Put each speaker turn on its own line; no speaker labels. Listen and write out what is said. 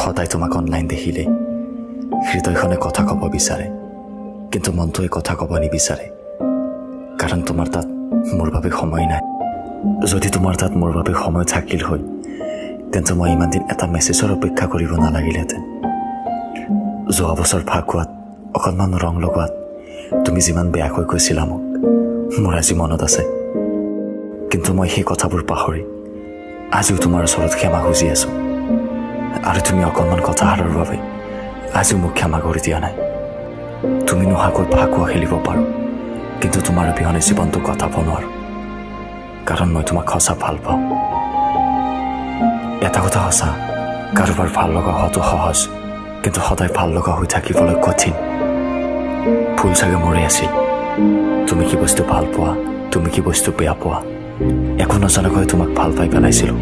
সদায় তোমাক অনলাইন দেখিলে হৃদয়খনে কথা ক'ব বিচাৰে, কিন্তু মনটোৱে কথা ক'ব নিবিচাৰে, কাৰণ তোমাৰ তাত মোৰ বাবে সময় নাই। যদি তোমাৰ তাত মোৰ বাবে সময় থাকিল হয়, তেন্তে মই ইমান দিন এটা মেছেজৰ অপেক্ষা কৰিব নালাগিলহেঁতেন। যোৱা বছৰ ফাকুৱাত অকণমান ৰং লগোৱাত তুমি যিমান বেয়াকৈ কৈছিলা মোক, মোৰ আজি মনত আছে। কিন্তু মই সেই কথাবোৰ পাহৰি আজিও তোমাৰ ওচৰত ক্ষমা খুজি আছোঁ, আৰু তুমি অকণমান কথাষাৰৰ বাবে আজিও মোক ক্ষমা কৰি দিয়া নাই। তুমি নোহোৱাকৈ ফাকুৱা খেলিব পাৰোঁ, কিন্তু তোমাৰ অবিহনে জীৱনটো কটাব নোৱাৰোঁ, কাৰণ মই তোমাক সঁচা ভাল পাওঁ। এটা কথা সঁচা, কাৰোবাৰ ভাল লগা হোৱাটো সহজ, কিন্তু সদায় ভাল লগা হৈ থাকিবলৈ কঠিন। ভুল চাগে মোৰে আছিল। তুমি কি বস্তু ভাল পোৱা, তুমি কি বস্তু বেয়া পোৱা, একো নজনাকৈ তোমাক ভাল পাই পেলাইছিলোঁ।